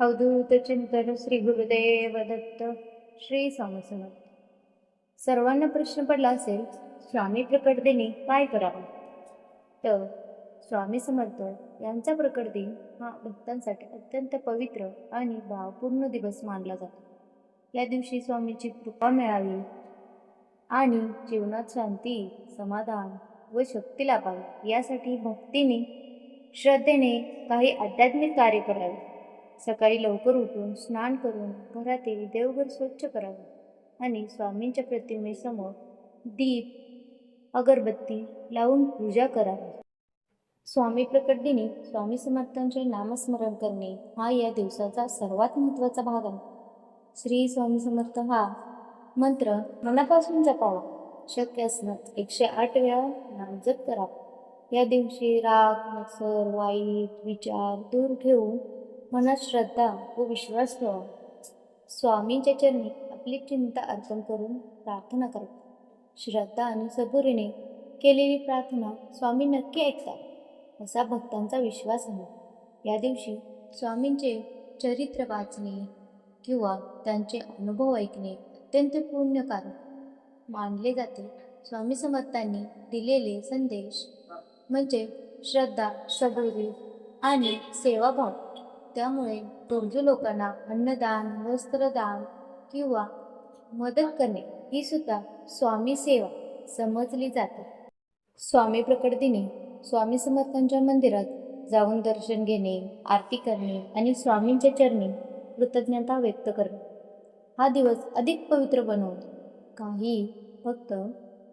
अवधूत चिंतन श्री गुरुदेव दत्त श्री स्वामी समर्थ. सर्वांना प्रश्न पडला असेल, स्वामी प्रकट दिनी काय करावे? तर स्वामी समर्थ यांचा प्रकट दिन हा भक्तांसाठी अत्यंत पवित्र आणि भावपूर्ण दिवस मानला जातो. या दिवशी स्वामींची कृपा मिळावी आणि जीवनात शांती, समाधान व शक्ती लाभावी यासाठी भक्तीने, श्रद्धेने काही आध्यात्मिक कार्य करावे. सकाळी लवकर उठून स्नान करून घरातील देवघर स्वच्छ करावे आणि स्वामींच्या प्रतिमेसमोर दीप अगरबत्ती लावून पूजा करावी. स्वामी प्रकट दिनी स्वामी समर्थांचे नामस्मरण करणे हा या दिवसाचा सर्वात महत्त्वाचा भाग आहे. श्री स्वामी समर्थ हा मंत्र मनापासून जपावा. शक्य असल्यास 108 वेळा नामजप करावा. या दिवशी राग, मत्सर, वाईट विचार दूर ठेवून मनात श्रद्धा व विश्वास ठेवा. स्वामींच्या चरणी आपली चिंता अर्पण करून प्रार्थना करा. श्रद्धा आणि सबुरीने केलेली प्रार्थना स्वामी नक्की ऐकतात असा भक्तांचा विश्वास आहे. या दिवशी स्वामींचे चरित्र वाचणे किंवा त्यांचे अनुभव ऐकणे अत्यंत पुण्यकारक मानले जाते. स्वामी समर्थांनी दिलेले संदेश म्हणजे श्रद्धा, सबुरी आणि सेवाभाव. त्यामुळे गरजू लोकांना अन्नदान, वस्त्रदान किंवा मदत करणे ही सुद्धा स्वामी सेवा समजली जाते. स्वामी प्रकट दिनी स्वामी समर्थांच्या मंदिरात जाऊन दर्शन घेणे, आरती करणे आणि स्वामींच्या चरणी कृतज्ञता व्यक्त करणे हा दिवस अधिक पवित्र बनवतो. काही भक्त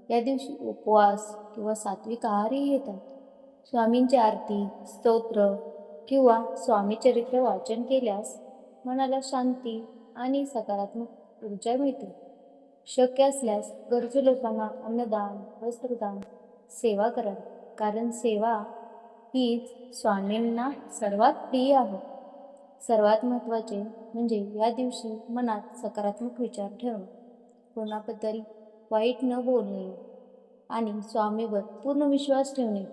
या दिवशी उपवास किंवा सात्विक आहारही घेतात. स्वामींची आरती, स्तोत्र किंवा स्वामी चरित्र वाचन केल्यास मनाला शांती आणि सकारात्मक ऊर्जा मिळते. शक्य असल्यास गरजू लोकांना अन्नदान, वस्त्रदान, सेवा करावी, कारण सेवा हीच स्वामींना सर्वात प्रिय आहे. सर्वात महत्त्वाचे म्हणजे या दिवशी मनात सकारात्मक विचार ठेवणे, कोणाबद्दल वाईट न बोलणे आणि स्वामीवर पूर्ण विश्वास ठेवणे.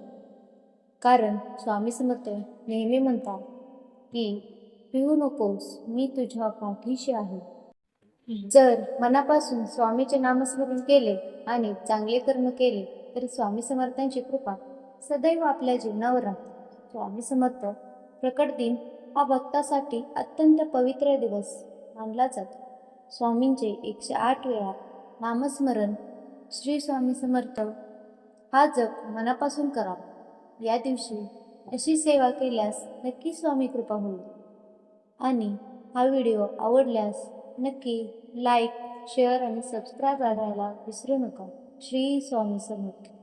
कारण स्वामी समर्थ नेहमी म्हणतात की भिवू नकोस, मी तुझ्या पाठीशी आहे. जर मनापासून स्वामीचे नामस्मरण केले आणि चांगले कर्म केले तर स्वामी समर्थांची कृपा सदैव आपल्या जीवनावर राहते. स्वामी समर्थ प्रकट दिन हा भक्तासाठी अत्यंत पवित्र दिवस मानला जातो. स्वामींचे 108 वेळा नामस्मरण, श्री स्वामी समर्थ हा जप मनापासून करावा. या दिवशी अशी सेवा केल्यास नक्की स्वामी कृपा होईल. आणि हा व्हिडिओ आवडल्यास नक्की लाईक, शेअर आणि सबस्क्राईब करायला विसरू नका. श्री स्वामी समर्थ.